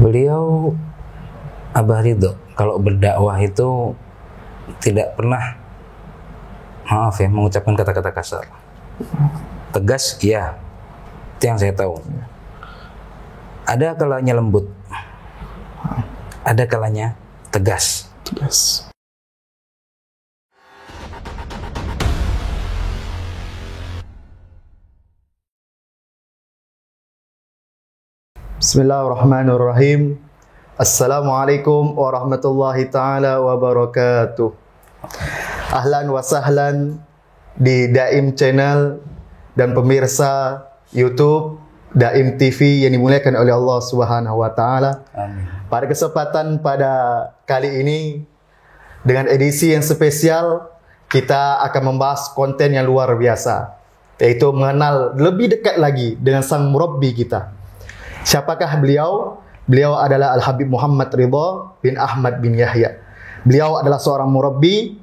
Beliau Abah Ridho kalau berdakwah itu tidak pernah, maaf ya, mengucapkan kata-kata kasar. Tegas, ya, itu yang saya tahu. Ada kalanya lembut, ada kalanya tegas. Bismillahirrahmanirrahim. Assalamualaikum warahmatullahi ta'ala wabarakatuh. Ahlan wa sahlan di Daim Channel dan pemirsa YouTube Daim TV yang dimuliakan oleh Allah Subhanahu wa taala. Amin. Pada kesempatan pada kali ini dengan edisi yang spesial, kita akan membahas konten yang luar biasa, yaitu mengenal lebih dekat lagi dengan sang murabbi kita. Siapakah beliau? Beliau adalah Al-Habib Muhammad Ridho bin Ahmad bin Yahya. Beliau adalah seorang murabbi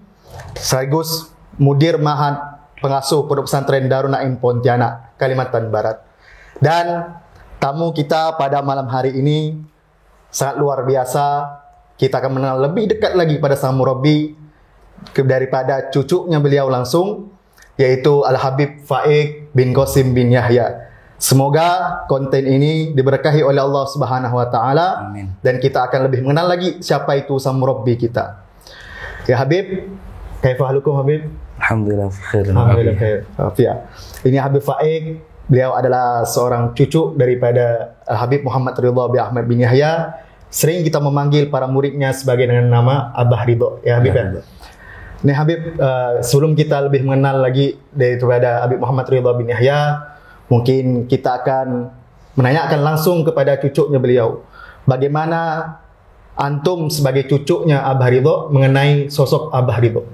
sekaligus mudir Ma'had pengasuh Pondok Pesantren Darun Naim Pontianak, Kalimantan Barat. Dan tamu kita pada malam hari ini sangat luar biasa. Kita akan mengenal lebih dekat lagi pada sang murabbi daripada cucunya beliau langsung, yaitu Al-Habib Faik bin Qasim bin Yahya. Semoga konten ini diberkahi oleh Allah Subhanahu wa taala. Amin. Dan kita akan lebih mengenal lagi siapa itu sang murabbi kita. Ya Habib, kaifa halukum Habib? Alhamdulillah khair. Alhamdulillah khair. Afia. Ini Habib Faik, beliau adalah seorang cucu daripada Habib Muhammad Ridho bin Ahmad bin Yahya. Sering kita memanggil para muridnya sebagai dengan nama Abah Ridho. Ya Habib ya. Nih Habib, sebelum kita lebih mengenal lagi daripada Habib Muhammad Ridho bin Yahya, mungkin kita akan menanyakan langsung kepada cucunya beliau. Bagaimana antum sebagai cucunya Abah Ridho mengenai sosok Abah Ridho?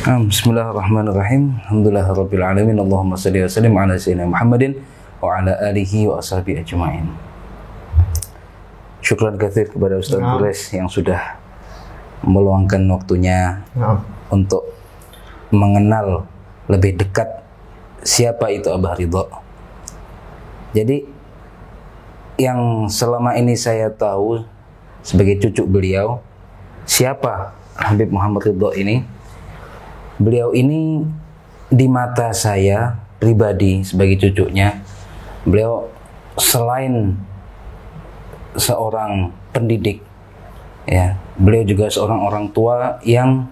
Bismillahirrahmanirrahim. Alhamdulillahirabbil alamin. Allahumma shalli wa sallim ala sayyidina Muhammadin wa ala alihi wa ashabihi ajmain. Syukran katsir kepada Ustaz Bures yang sudah meluangkan waktunya untuk mengenal lebih dekat siapa itu Abah Ridho. Jadi yang selama ini saya tahu sebagai cucu beliau, siapa Habib Muhammad Ridho ini? Beliau ini di mata saya pribadi sebagai cucunya, beliau selain seorang pendidik, ya, beliau juga seorang orang tua yang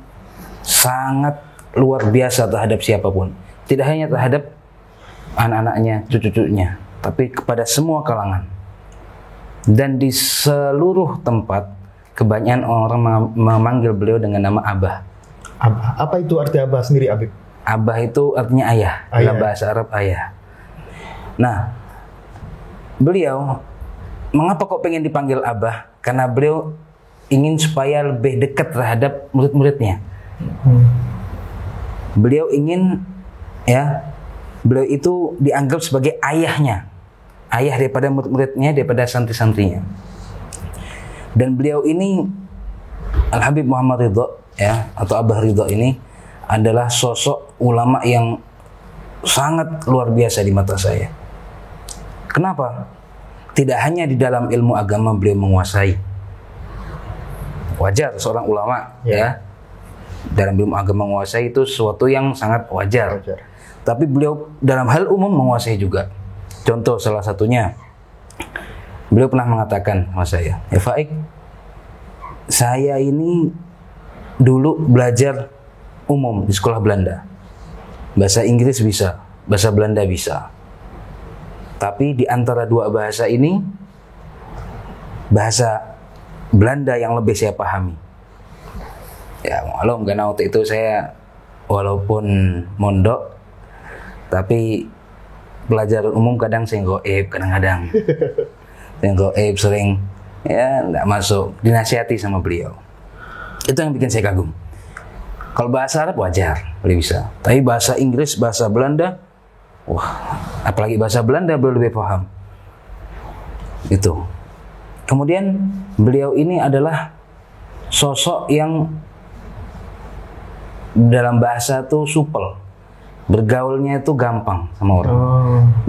sangat luar biasa terhadap siapapun. Tidak hanya terhadap anak-anaknya, cucu-cucunya, tapi kepada semua kalangan. Dan di seluruh tempat, kebanyakan orang memanggil beliau dengan nama Abah. Abah. Apa itu arti Abah sendiri, Habib? Abah itu artinya ayah, dalam bahasa Arab ayah. Nah, beliau, mengapa kok pengen dipanggil Abah? Karena beliau ingin supaya lebih dekat terhadap murid-muridnya. Beliau ingin, ya, beliau itu dianggap sebagai ayahnya, ayah daripada murid-muridnya, daripada santri-santrinya. Dan beliau ini Al-Habib Muhammad Ridho, ya, atau Abah Ridho ini adalah sosok ulama yang sangat luar biasa di mata saya. Kenapa? Tidak hanya di dalam ilmu agama beliau menguasai. Wajar seorang ulama, ya, dalam ilmu agama menguasai itu sesuatu yang sangat wajar. Tapi beliau dalam hal umum menguasai juga. Contoh salah satunya, beliau pernah mengatakan sama saya, ya Faik, saya ini dulu belajar umum di sekolah Belanda. Bahasa Inggris bisa, bahasa Belanda bisa. Tapi di antara dua bahasa ini, bahasa Belanda yang lebih saya pahami. Ya, maklum karena waktu itu saya walaupun mondok, tapi pelajaran umum kadang saya goib, kadang-kadang saya goib, sering ya nggak masuk, dinasihati sama beliau. Itu yang bikin saya kagum. Kalau bahasa Arab wajar, boleh bisa. Tapi bahasa Inggris, bahasa Belanda, wah, apalagi bahasa Belanda beliau lebih paham. Itu. Kemudian beliau ini adalah sosok yang dalam bahasa tuh supel, bergaulnya itu gampang sama orang.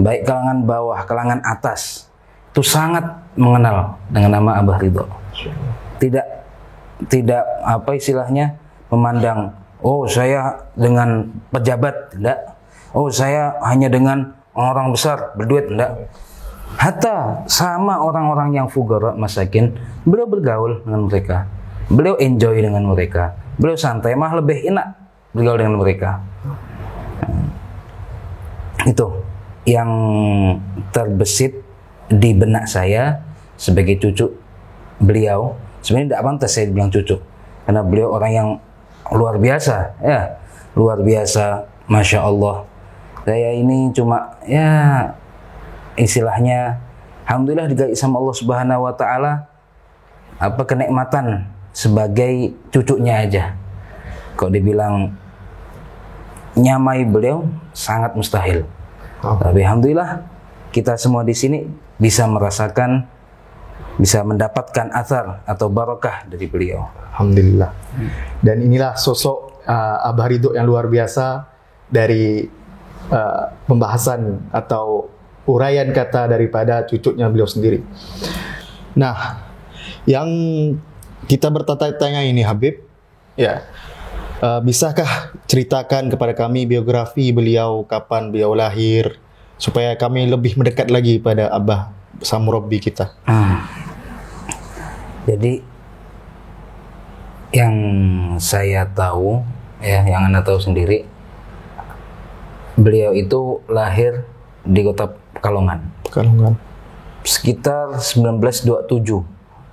Baik kalangan bawah, kalangan atas. itu sangat mengenal dengan nama Abah Ridho. Tidak apa istilahnya memandang, oh saya dengan pejabat, tidak. Oh saya hanya dengan orang besar berduit, tidak. Hatta sama orang-orang yang fugara masakin, beliau bergaul dengan mereka. Beliau enjoy dengan mereka. Beliau santai, mah lebih enak bergaul dengan mereka. Itu yang terbesit di benak saya sebagai cucu beliau. Sebenarnya tidak pantas saya bilang cucu, karena beliau orang yang luar biasa, ya, luar biasa, masya Allah. Saya ini cuma ya istilahnya, alhamdulillah dikasih sama Allah Subhanahu Wa Taala apa kenikmatan sebagai cucunya aja. Kalau dibilang nyamai beliau sangat mustahil. Tapi alhamdulillah kita semua di sini bisa merasakan, bisa mendapatkan athar atau barokah dari beliau. Alhamdulillah. Dan inilah sosok Abah Ridho yang luar biasa dari pembahasan atau uraian kata daripada cucunya beliau sendiri. Nah, yang kita bertanya-tanya ini Habib, ya, bisakah ceritakan kepada kami biografi beliau, kapan beliau lahir, supaya kami lebih mendekat lagi pada Abah sang murabbi kita. Jadi yang saya tahu, ya, yang Anda tahu sendiri, beliau itu lahir di kota Pekalongan. Pekalongan. Sekitar 1927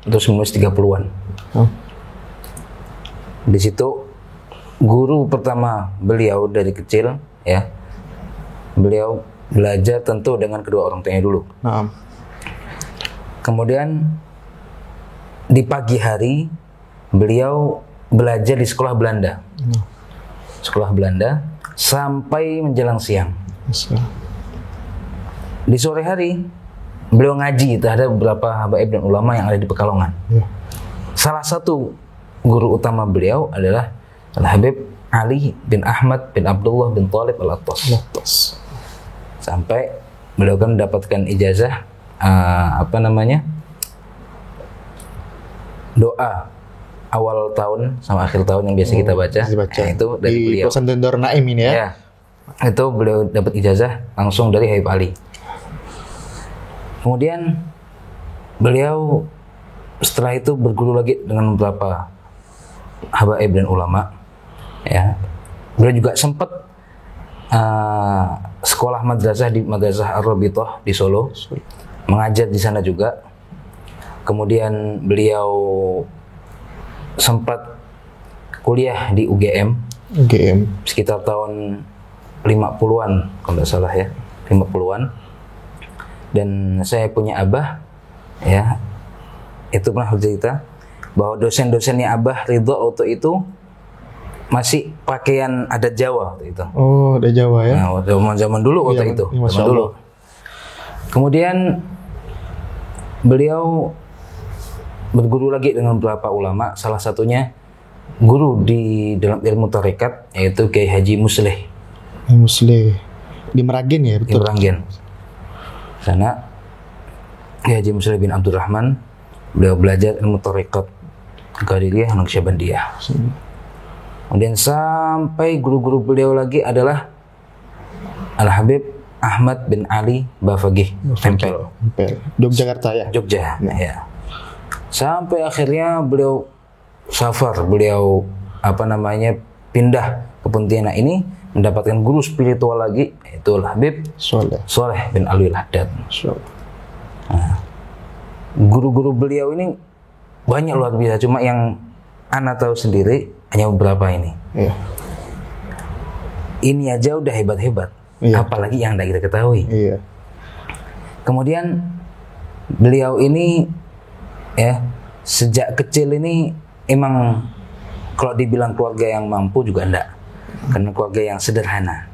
atau 1930-an. Di situ guru pertama beliau dari kecil, ya, beliau belajar tentu dengan kedua orang tuanya dulu. Kemudian di pagi hari beliau belajar di sekolah Belanda. Sekolah Belanda sampai menjelang siang. Di sore hari beliau ngaji terhadap beberapa habaib dan ulama yang ada di Pekalongan. Salah satu guru utama beliau adalah Al-Habib Ali bin Ahmad bin Abdullah bin Talib Al-Attas. Sampai beliau kan mendapatkan ijazah doa awal tahun sama akhir tahun yang biasa kita baca. Nah, itu dari di beliau. Pesantren Darul Naim ini ya. Ya. Itu beliau dapat ijazah langsung dari Habib Ali. Kemudian beliau setelah itu berguru lagi dengan beberapa habaib dan ulama. Ya. Beliau juga sempat sekolah madrasah di Madrasah Ar-Rabithah di Solo, mengajar di sana juga. Kemudian beliau sempat kuliah di UGM sekitar tahun 50-an kalau tidak salah ya, 50-an. Dan saya punya abah, ya, itu pernah bercerita bahwa dosen-dosennya Abah Ridho waktu itu masih pakaian adat Jawa waktu itu. Oh, adat Jawa ya. Nah, zaman dulu waktu itu. Masya Zaman dulu. Kemudian beliau berguru lagi dengan beberapa ulama, salah satunya guru di dalam ilmu tarekat yaitu Kiai Haji Musleh. Musleh di Meragin ya, betul. Di Meragin. Sana Kiai Haji Musleh bin Abdurrahman, beliau belajar ilmu tarekat Qadiriyah, Naqsyabandiyah. Kemudian sampai guru-guru beliau lagi adalah Al-Habib Ahmad bin Ali Bafagih, Tempel. Yogyakarta ya. Jogja. Ya. Sampai akhirnya beliau safar, beliau pindah ke Pontianak ini mendapatkan guru spiritual lagi, yaitu Habib Soleh bin Alwi Al-Haddad. Nah, guru-guru beliau ini banyak luar biasa, cuma yang Ana tahu sendiri hanya beberapa ini. Iya. Ini aja udah hebat-hebat, apalagi yang tidak kita ketahui. Iya. Kemudian beliau ini, ya, sejak kecil ini emang kalau dibilang keluarga yang mampu juga enggak, karena keluarga yang sederhana.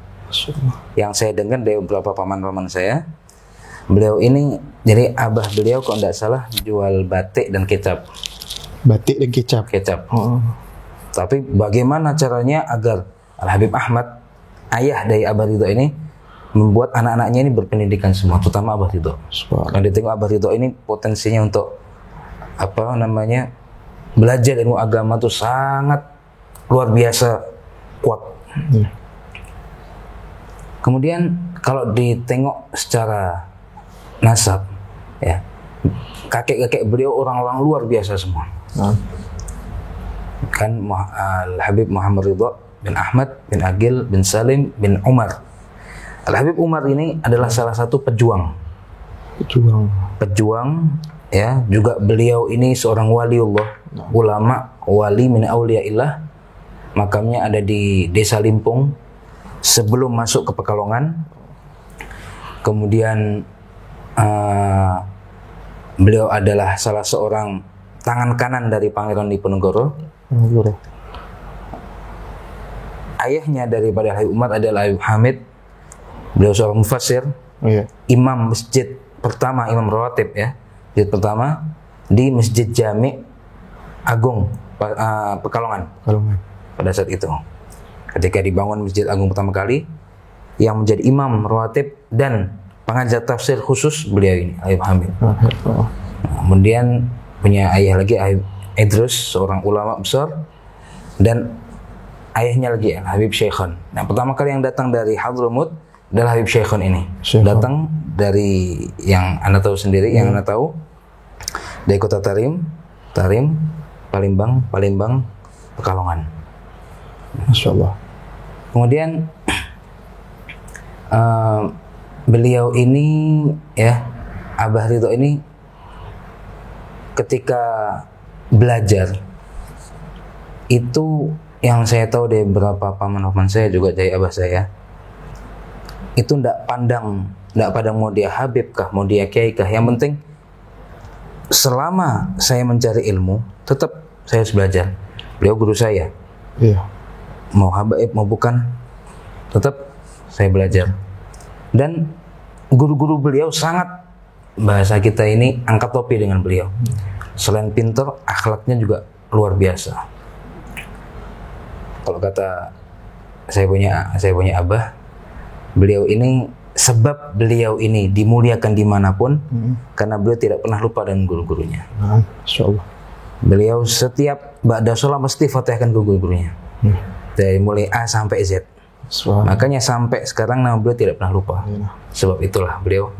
Yang saya dengar dari beberapa paman-paman saya, beliau ini, jadi abah beliau kalau enggak salah jual batik dan kecap. Batik dan kecap. Kecap. Tapi bagaimana caranya agar Al-Habib Ahmad, ayah dari Abah Ridho ini, membuat anak-anaknya ini berpendidikan semua, terutama Abah Ridho. Kalau ditengok Abah Ridho ini potensinya untuk belajar ilmu agama tuh sangat luar biasa kuat. Kemudian kalau ditengok secara nasab, ya, kakek-kakek beliau orang-orang luar biasa semua. Kan Al-Habib Muhammad Ridho bin Ahmad bin Agil bin Salim bin Umar. Al-Habib Umar ini adalah salah satu pejuang, ya. Juga beliau ini seorang waliullah, ulama, wali min auliyaillah. Makamnya ada di Desa Limpung sebelum masuk ke Pekalongan. Kemudian beliau adalah salah seorang tangan kanan dari Pangeran Diponegoro. Ayahnya daripada Habib Umar adalah Habib Hamid. Beliau seorang mufassir, imam masjid pertama, imam rawatib, ya, masjid pertama di Masjid Jami Agung Pekalongan pada saat itu. Ketika dibangun Masjid Agung pertama kali, yang menjadi imam rawatib dan pengajar tafsir khusus beliau ini, Habib Hamid. Kemudian punya ayah lagi, Habib Idrus, seorang ulama besar, dan ayahnya lagi Habib Syekhon. Nah, pertama kali yang datang dari Hadramut adalah Habib Syekhon ini. Datang dari yang Anda tahu sendiri, yang Anda tahu dari kota Tarim, Palembang, Pekalongan. Masya Allah. Kemudian beliau ini, ya, Abah Ridho ini ketika belajar itu, yang saya tahu dari beberapa paman-paman saya juga dari abah saya, itu ndak pandang mau dia Habib kah, mau dia Kiai kah, yang penting selama saya mencari ilmu tetap saya harus belajar. Beliau guru saya, mau Habib mau bukan, tetap saya belajar. Dan guru-guru beliau sangat, bahasa kita ini, angkat topi dengan beliau. Selain pintar, akhlaknya juga luar biasa. Kalau kata saya punya abah, beliau ini, sebab beliau ini dimuliakan dimanapun, karena beliau tidak pernah lupa dengan guru-gurunya. Insya Allah. Beliau setiap ba'da sholat mesti fatihahkan ke guru-gurunya, dari mulai A sampai Z. Makanya sampai sekarang nama beliau tidak pernah lupa. Sebab itulah beliau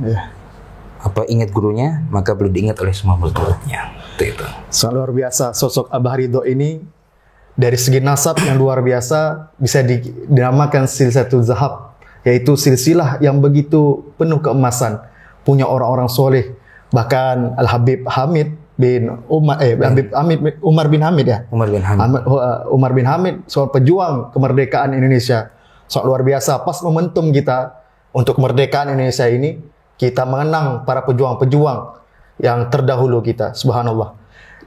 ingat gurunya, maka beliau diingat oleh semua murid-muridnya. Itu. Sangat luar biasa sosok Abah Ridho ini. Dari segi nasab yang luar biasa, bisa dinamakan silsilatul zahab, yaitu silsilah yang begitu penuh keemasan, punya orang-orang soleh. Bahkan Al-Habib Hamid bin Umar, Umar bin Hamid, ya? Umar bin Hamid, seorang pejuang kemerdekaan Indonesia. Sangat luar biasa. Pas momentum kita untuk kemerdekaan Indonesia ini, kita mengenang para pejuang-pejuang yang terdahulu kita, subhanallah.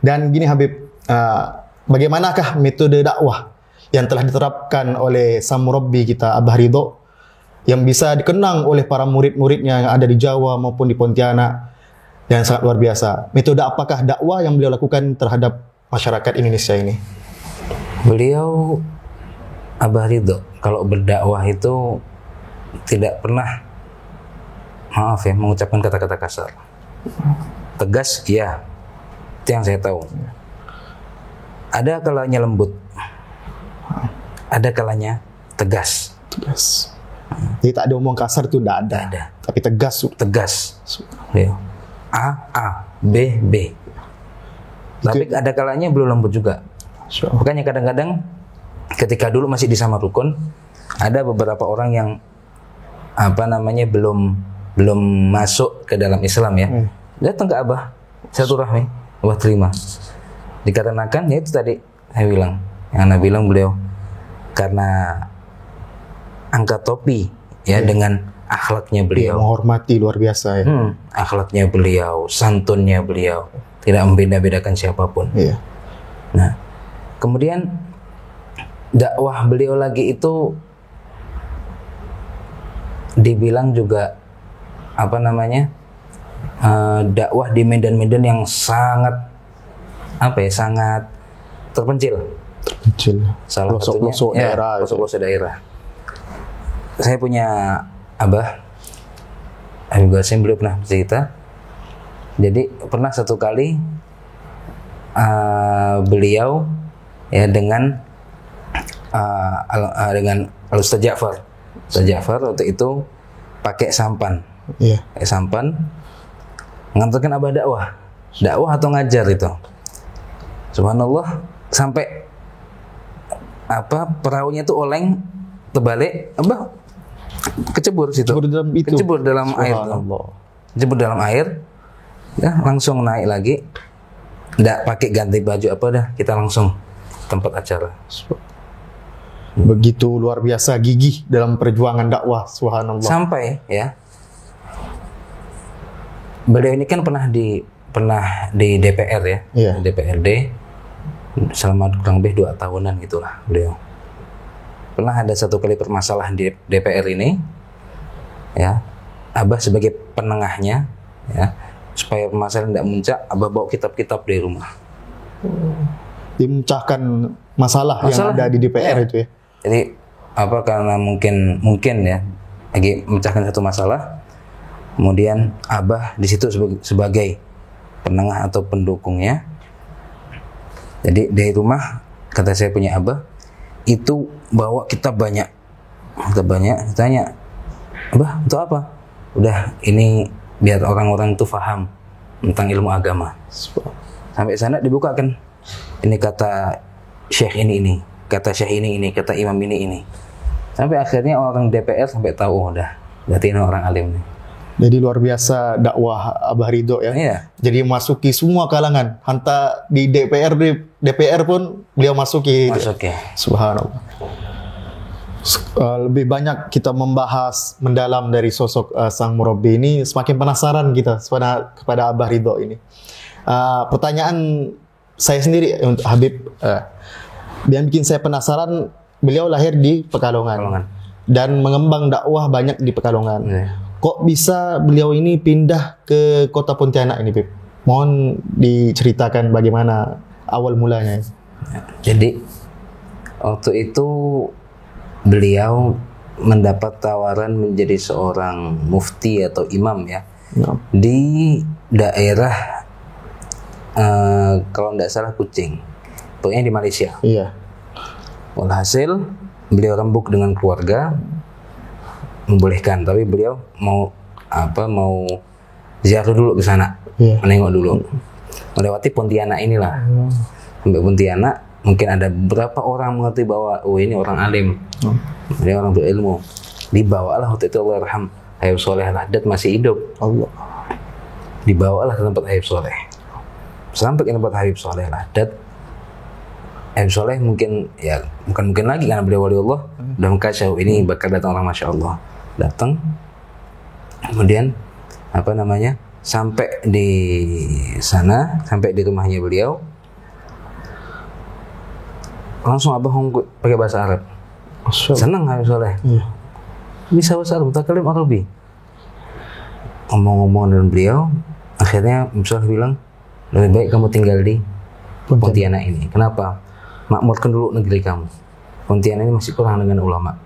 Dan gini Habib, bagaimanakah metode dakwah yang telah diterapkan oleh sang murabbi kita, Abah Ridho, yang bisa dikenang oleh para murid-muridnya yang ada di Jawa maupun di Pontianak, dan sangat luar biasa. Metode apakah dakwah yang beliau lakukan terhadap masyarakat Indonesia ini? Beliau, Abah Ridho, kalau berdakwah itu tidak pernah, mengucapkan kata-kata kasar. Tegas, ya, itu yang saya tahu. Ada kalanya lembut, ada kalanya tegas. Jadi tak ada omong kasar itu tidak ada. Tapi tegas. A, B, B. Tapi ada kalanya belum lembut juga. Makanya kadang-kadang ketika dulu masih di Samarukun, ada beberapa orang yang belum masuk ke dalam Islam, ya. Datang ke Abah, satu rahmi, Abah terima. Dikarenakan, ya itu tadi saya bilang, yang Anda bilang, beliau karena angkat topi, ya, dengan akhlaknya beliau, menghormati luar biasa, ya. Akhlaknya beliau, santunnya beliau, tidak membeda-bedakan siapapun. Nah, kemudian dakwah beliau lagi itu dibilang juga dakwah di medan-medan yang sangat sangat terpencil. Salah satunya pelosok daerah. Saya punya Abah Habib Qasim, beliau pernah cerita. Jadi pernah satu kali beliau ya dengan Ustaz Ja'far. Ustaz Ja'far waktu itu pakai sampan. Iya. Pakai sampan ngantarkan Abah dakwah atau ngajar itu. Subhanallah, sampai perahunya itu oleng terbalik, Abah kecebur situ. Kecebur dalam air. Kecebur dalam air. Ya, langsung naik lagi. Nggak pakai ganti baju kita langsung tempat acara. Begitu luar biasa gigih dalam perjuangan dakwah, subhanallah. Sampai ya, beliau ini kan pernah di DPR ya, Iya. DPRD selama kurang lebih 2 tahunan gitulah beliau. Pernah ada satu kali permasalahan di DPR ini, ya, Abah sebagai penengahnya, ya, supaya permasalahan tidak muncak, Abah bawa kitab-kitab dari rumah. Dimecahkan masalah yang ada di DPR ya. itu ya. Jadi karena mungkin ya lagi memecahkan satu masalah, kemudian Abah di situ sebagai penengah atau pendukungnya. Jadi dari rumah, kata saya punya Abah, itu bawa kitab banyak. Ditanya, Abah untuk apa? Udah, ini biar orang-orang itu paham tentang ilmu agama. Sampai sana dibukakan. Ini kata syekh ini, kata syekh ini, kata imam ini. Sampai akhirnya orang DPR sampai tahu, udah, berarti ini orang alim nih. Jadi luar biasa dakwah Abah Ridho ya. Iya. Jadi masuki semua kalangan. Hanta di DPR pun beliau masuki. Subhanallah. Lebih banyak kita membahas mendalam dari sosok sang murabbi ini, semakin penasaran kita kepada Abah Ridho ini. Pertanyaan saya sendiri untuk Habib, yang bikin saya penasaran, beliau lahir di Pekalongan. Dan mengembang dakwah banyak di Pekalongan. Iya. Kok bisa beliau ini pindah ke kota Pontianak ini, Bib? Mohon diceritakan bagaimana awal mulanya. Jadi waktu itu beliau mendapat tawaran menjadi seorang mufti atau imam ya, di daerah kalau tidak salah Kucing, pokoknya di Malaysia. Iya. Walhasil beliau rembuk dengan keluarga, membolehkan, tapi beliau mau ziarah dulu ke sana, menengok dulu, melewati Pontianak inilah. Sampai Pontianak, mungkin ada beberapa orang mengerti bahwa ini orang alim, dia orang berilmu. Dibawalah waktu itu Allahyarham Habib Soleh Lahdat masih hidup. Allah. Dibawalah ke tempat Habib Soleh. Sampai ke tempat Habib Soleh Lahdat, Habib Soleh bukan mungkin lagi karena beliau wali Allah, udah mengkasyaf ini bakal datang orang, masya Allah. Datang, kemudian sampai di sana, sampai di rumahnya beliau, langsung Abah ngomong pakai bahasa Arab. Senang Habib Soleh. Bisa bahasa Arab, mutakalim Arabi. Ngomong-ngomong dengan beliau, akhirnya Habib Soleh bilang, lebih baik kamu tinggal di Pontianak ini. Kenapa? Makmurkan dulu negeri kamu. Pontianak ini masih kurang dengan ulama.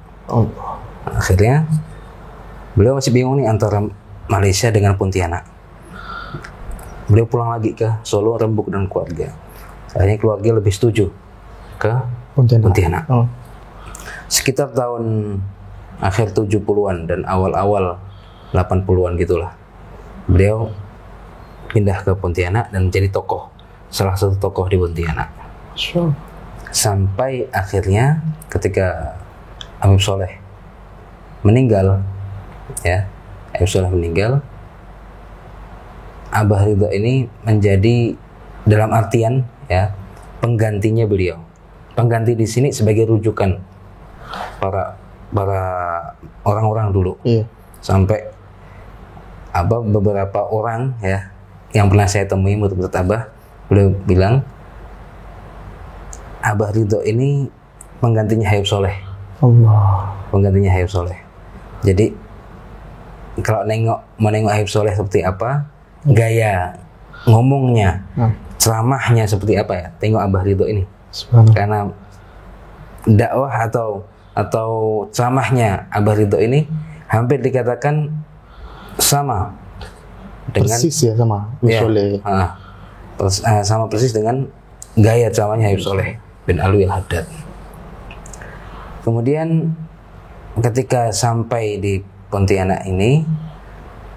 Akhirnya beliau masih bingung nih antara Malaysia dengan Pontianak. Beliau pulang lagi ke Solo, rembuk dengan keluarga. Akhirnya keluarga lebih setuju ke Pontianak. Sekitar tahun akhir 70-an dan awal-awal 80-an gitulah, beliau pindah ke Pontianak dan menjadi salah satu tokoh di Pontianak. Sampai akhirnya ketika Habib Soleh meninggal, Abah Ridho ini menjadi dalam artian penggantinya beliau. Pengganti di sini sebagai rujukan para orang-orang dulu. Sampai beberapa orang yang pernah saya temui menurut Abah, beliau bilang Abah Ridho ini penggantinya Habib Soleh. Penggantinya Habib Soleh. Jadi kalau mau nengok Habib Soleh seperti apa, gaya ngomongnya, ceramahnya seperti apa ya, tengok Abah Ridho ini. Karena dakwah atau ceramahnya Abah Ridho ini hampir dikatakan sama dengan Persis ya sama Habib Soleh. sama persis dengan gaya ceramahnya Habib Soleh bin Alwi Al-Haddad. Kemudian ketika sampai di Pontianak ini,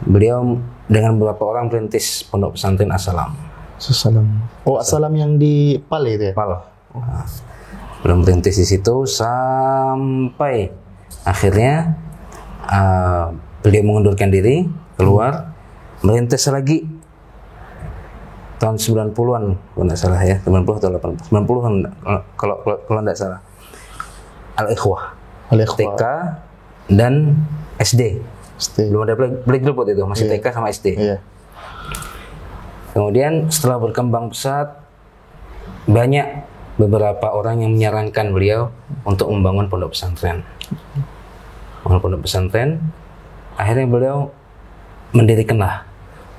beliau dengan beberapa orang merintis pondok pesantren As-Salam. As-Salam yang di Pale itu ya? Pal. Belum merintis di situ sampai akhirnya beliau mengundurkan diri, keluar, merintis lagi tahun 90-an kalau tidak salah ya, 90 atau 80, 90-an kalau tidak salah. Al-Ikhwah, TK dan SD. Belum ada playgroup waktu itu, masih TK sama SD. Kemudian setelah berkembang pesat, banyak beberapa orang yang menyarankan beliau untuk membangun pondok pesantren. Pondok pesantren, akhirnya beliau mendirikanlah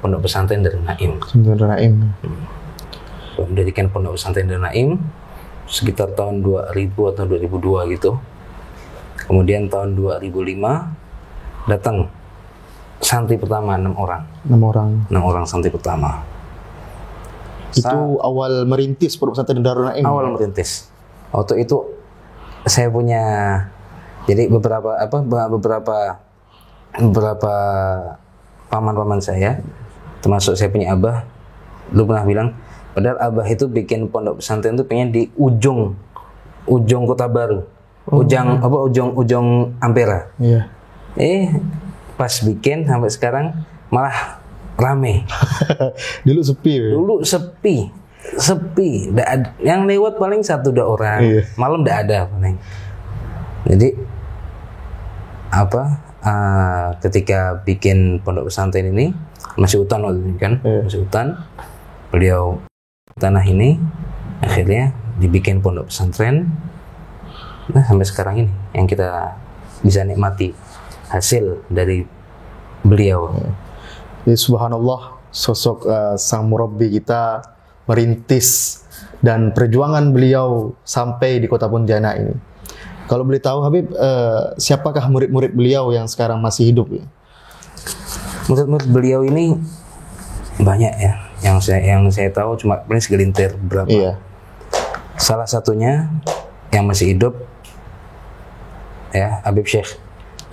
pondok pesantren Darul Naim. Mendirikan pondok pesantren Darul Naim sekitar tahun 2000 atau 2002 gitu. Kemudian tahun 2005 datang santri pertama 6 orang. 6 orang santri pertama. Itu awal merintis pondok pesantren Darul Naim. Awal merintis. Waktu itu saya punya jadi beberapa paman-paman saya, termasuk saya punya abah, dulu pernah bilang, padahal abah itu bikin pondok pesantren itu pengen di ujung Kota Baru, ujung Ampera. Pas bikin sampai sekarang malah rame. Dulu sepi. Yang lewat paling 1-2 orang. Malam tidak ada paling. Jadi ketika bikin pondok pesantren ini masih hutan waktu itu kan, masih hutan. Beliau tanah ini akhirnya dibikin pondok pesantren. Nah, sampai sekarang ini yang kita bisa nikmati hasil dari beliau. Ya, subhanallah, sosok sang murabbi kita merintis dan perjuangan beliau sampai di kota Pontianak ini. Kalau boleh tahu Habib, siapakah murid-murid beliau yang sekarang masih hidup ya? Murid-murid beliau ini banyak ya. Yang saya tahu cuma paling segelintir berapa. Salah satunya yang masih hidup ya Habib Syekh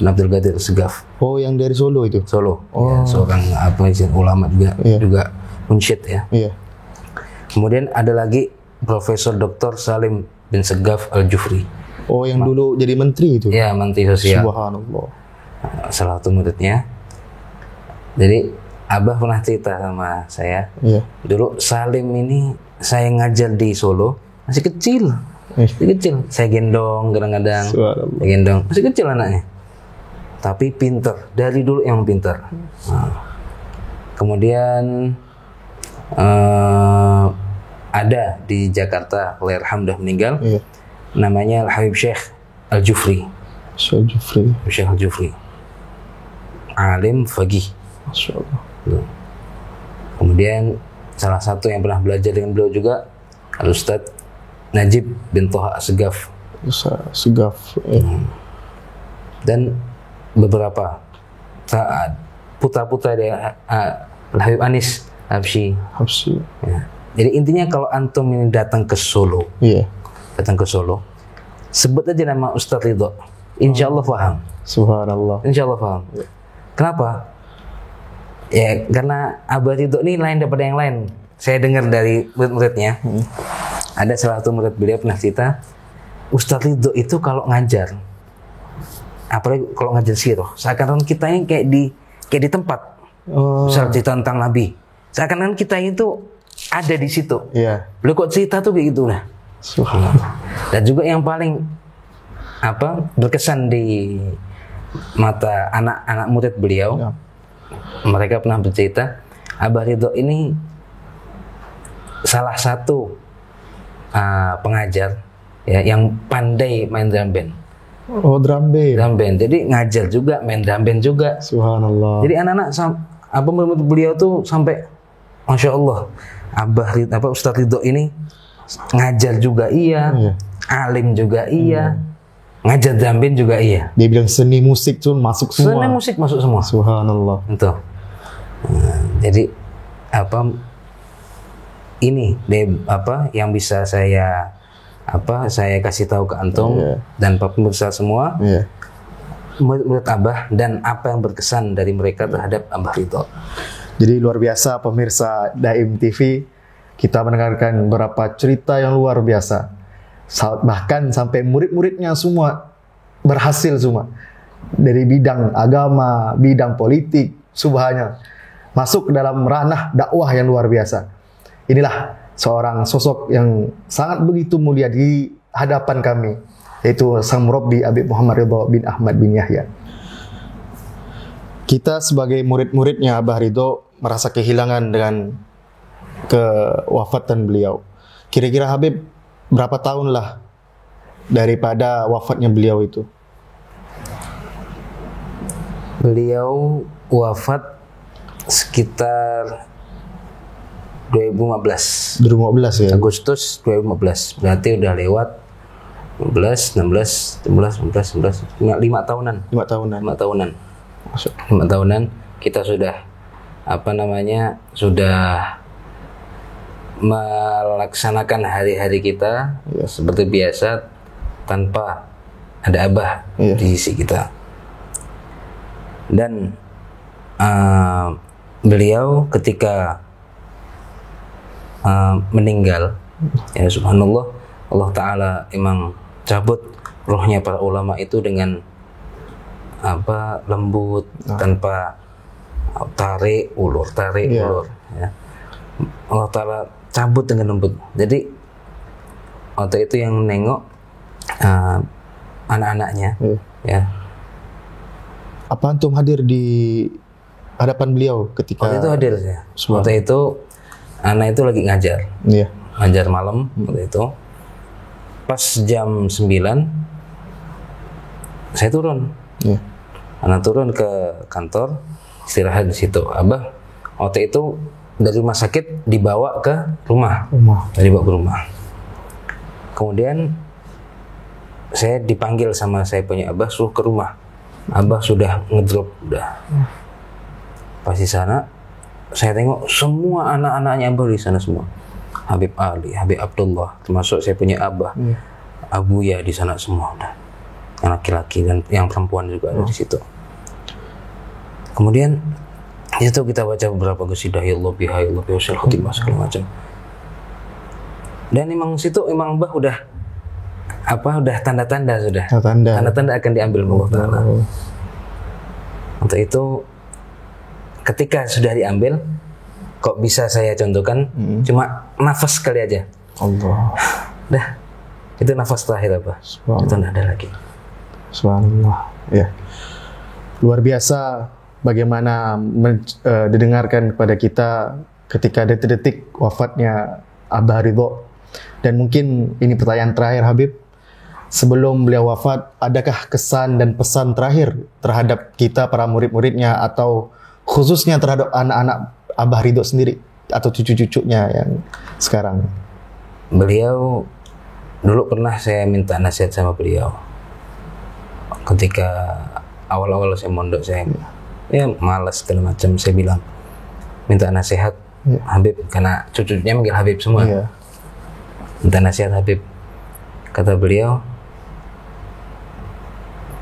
Abdul Qadir Segaf. Oh, yang dari Solo itu? Solo. Ya, seorang ulama juga munsyid ya. Kemudian ada lagi Profesor Dr. Salim bin Segaf Al-Jufri. Oh, yang dulu jadi menteri itu? Ya, menteri sosial. Subhanallah. Salah satu muridnya. Jadi Abah pernah cerita sama saya. Dulu Salim ini saya ngajar di Solo masih kecil. Saya gendong kadang-kadang. Masih kecil anaknya. Tapi pinter, dari dulu yang pinter. Kemudian ada di Jakarta, Allahyarham meninggal. Namanya Habib Syekh Al-Jufri. Syekh Al-Jufri. Alim faqih. Masyaallah. Kemudian salah satu yang pernah belajar dengan beliau juga Al-Ustadz Najib bin Toha Segaf. Dan beberapa putra-putra dari Habib Anis Habsyi. Ya. Jadi intinya kalau antum ini datang ke Solo, sebut aja nama Ustadz Ridho, insya Allah paham. Subhanallah. Insya Allah paham. Kenapa? Ya karena Abah Ridho ini lain daripada yang lain. Saya dengar dari murid-muridnya, ada salah satu murid beliau pernah cerita, Ustadz Ridho itu kalau ngajar, apalagi kalau ngajar sirah, seakan-akan kita ini kayak di tempat. Misal cerita tentang Nabi, seakan-akan kita itu ada di situ. Beliau kok cerita tuh kayak gitu lah. Dan juga yang paling berkesan di mata anak-anak murid beliau, mereka pernah bercerita, Abah Ridho ini salah satu pengajar ya, yang pandai main drum band. Drum band. Jadi ngajar juga, main drum band juga. Subhanallah. Jadi anak-anak murid beliau tuh sampai Masya Allah, Ustadz Ridho ini ngajar juga alim juga ngajar drum band juga iya. Dia bilang seni musik tuh masuk semua. Seni musik masuk semua. Subhanallah. Itu. Jadi apa ini yang bisa saya kasih tahu ke antum dan pemirsa semua menurut Abah dan apa yang berkesan dari mereka terhadap Abah Ridho. Jadi luar biasa pemirsa Daim TV, kita mendengarkan beberapa cerita yang luar biasa. Bahkan sampai murid-muridnya semua berhasil semua dari bidang agama, bidang politik, subhanallah, masuk ke dalam ranah dakwah yang luar biasa. Inilah seorang sosok yang sangat begitu mulia di hadapan kami, yaitu Sang Murabbi Habib Muhammad Ridho bin Ahmad bin Yahya. Kita sebagai murid-muridnya Abah Ridho merasa kehilangan dengan kewafatan beliau. Kira-kira Habib berapa tahun lah daripada wafatnya beliau itu? Beliau wafat sekitar 2015. 2015 ya? Agustus 2015. Berarti udah lewat 15, 16, 17, 18, 19, 5 tahunan. 5 tahunan. 5 tahunan. 5 tahunan kita sudah sudah melaksanakan hari-hari kita seperti biasa tanpa ada Abah di sisi kita. Dan beliau ketika meninggal, ya subhanallah, Allah Ta'ala emang cabut rohnya para ulama itu dengan lembut, tanpa tarik ulur ya. Allah Ta'ala cabut dengan lembut. Jadi waktu itu yang nengok anak-anaknya ya. Apa antum hadir di hadapan beliau ketika? Waktu itu hadir ya. Waktu itu anak itu lagi ngajar. Iya. Ngajar malam waktu itu. Pas jam 9 saya turun. Iya. Anak turun ke kantor, istirahat di situ. Abah waktu itu dari rumah sakit dibawa ke rumah. Dibawa ke rumah. Kemudian saya dipanggil sama saya punya Abah, suruh ke rumah. Abah sudah ngedrop udah. Pas di sana saya tengok semua anak-anaknya Abah di sana semua. Habib Ali, Habib Abdullah, termasuk saya punya Abah. Abu ya di sana semua udah. Yang laki-laki dan yang perempuan juga ada di situ. Kemudian itu kita baca beberapa qasidah ya Allah biha ya Allah biha khatimah segala macam. Dan emang situ emang Mbah udah tanda-tanda sudah. Tanda-tanda akan diambil Allah Ta'ala. Untuk itu ketika sudah diambil, kok bisa saya contohkan cuma nafas sekali aja. Allah. Dah. Itu nafas terakhir apa? Itu tidak ada lagi. Subhanallah. Ya. Luar biasa bagaimana didengarkan kepada kita ketika detik-detik wafatnya Abah Ridho. Dan mungkin ini pertanyaan terakhir Habib. Sebelum beliau wafat, adakah kesan dan pesan terakhir terhadap kita para murid-muridnya atau khususnya terhadap anak-anak Abah Ridho sendiri atau cucu-cucunya yang sekarang? Beliau dulu pernah saya minta nasihat sama beliau. Ketika awal-awal saya mondok, saya malas segala macam, saya bilang minta nasihat Habib, karena cucunya manggil Habib semua. Minta nasihat Habib. Kata beliau,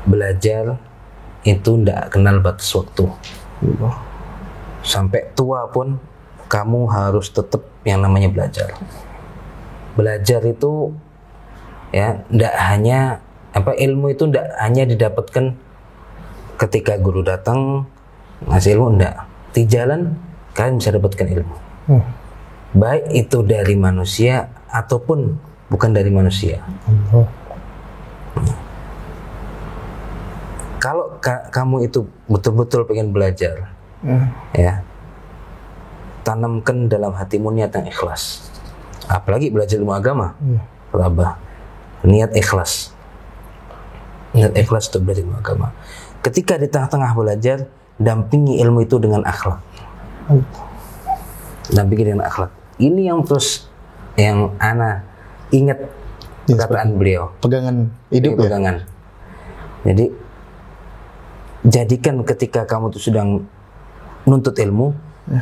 belajar itu tidak kenal batas waktu. Sampai tua pun kamu harus tetap yang namanya belajar. Belajar itu ya tidak hanya ilmu itu tidak hanya didapatkan ketika guru datang ngasih ilmu, enggak. Di jalan kalian bisa dapatkan ilmu. Baik itu dari manusia ataupun bukan dari manusia. Kalau kamu itu betul-betul pengen belajar, ya, tanamkan dalam hatimu niat yang ikhlas. Apalagi belajar ilmu agama, Abah, niat ikhlas. Niat ikhlas untuk belajar ilmu agama. Ketika di tengah-tengah belajar, dampingi ilmu itu dengan akhlak. Dampingi dengan akhlak. Ini yang terus yang ana ingat perkataan beliau. Pegangan hidup pegangan. Jadi jadikan ketika kamu tuh sedang nuntut ilmu,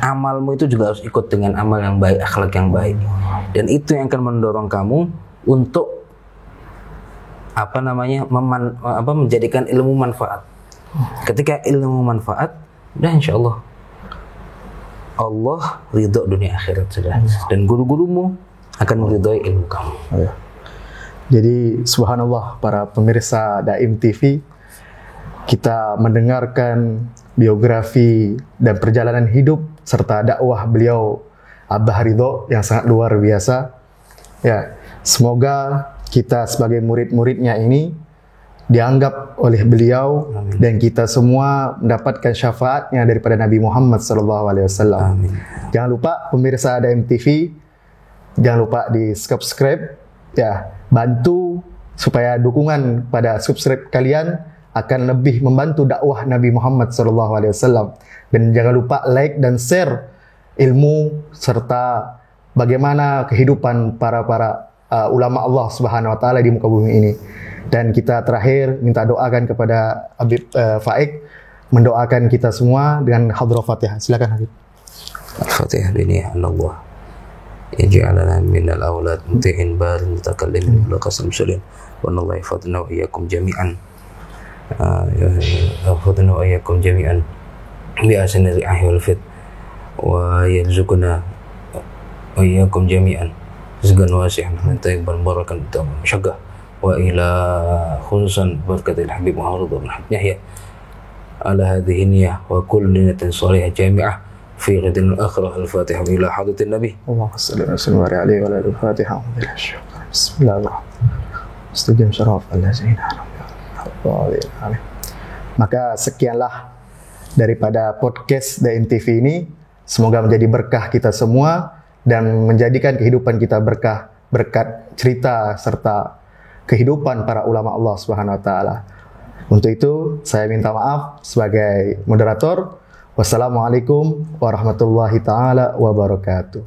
amalmu itu juga harus ikut dengan amal yang baik, akhlak yang baik. Dan itu yang akan mendorong kamu untuk menjadikan ilmu manfaat. Ketika ilmu manfaat, udah insya Allah ridho dunia akhirat sudah. Dan guru-gurumu akan meridhoi ilmu kamu. Jadi subhanallah para pemirsa Daim TV, kita mendengarkan biografi dan perjalanan hidup serta dakwah beliau Abah Ridho yang sangat luar biasa. Ya, semoga kita sebagai murid-muridnya ini dianggap oleh beliau. Amin. Dan kita semua mendapatkan syafaatnya daripada Nabi Muhammad SAW. Jangan lupa pemirsa Daim TV, jangan lupa di subscribe, ya, bantu supaya dukungan pada subscribe kalian akan lebih membantu dakwah Nabi Muhammad SAW. Dan jangan lupa like dan share ilmu serta bagaimana kehidupan para ulama Allah Subhanahu Wa Taala di muka bumi ini. Dan kita terakhir minta doakan kepada Habib Faik, mendoakan kita semua dengan hadrah Fatihah. Silakan Habib. Al-Fatihah biniyah Allah. Yaj'alana minal awlad muti'in barin mutakallimin laqasam sulin. Wa Allah yafadna wa iyyakum jami'an. Yafadna wa iyyakum jami'an bi asnari ahyi wal fit wa yarzuqna wa iyyakum jami'an rizqan wasi'an min tayyiban barakan syagah. Wa ila khususan barakatil Habib Muhammad bin Yahya ala hadhihi niyyah wa kullu niyatin salihah jami'ah fi ghadil akhirah. Al-Fatihah ila hadratin Nabi. Allahumma shalli wa sallim alaihi wa ala al-Fatihah. Bismillahirrahmanirrahim. Istijam syaraf allazina. Maka sekianlah daripada podcast Daim TV ini. Semoga menjadi berkah kita semua dan menjadikan kehidupan kita berkah berkat cerita serta kehidupan para ulama Allah Subhanahu Wa Taala. Untuk itu saya minta maaf sebagai moderator. Wassalamualaikum warahmatullahi taala wabarakatuh.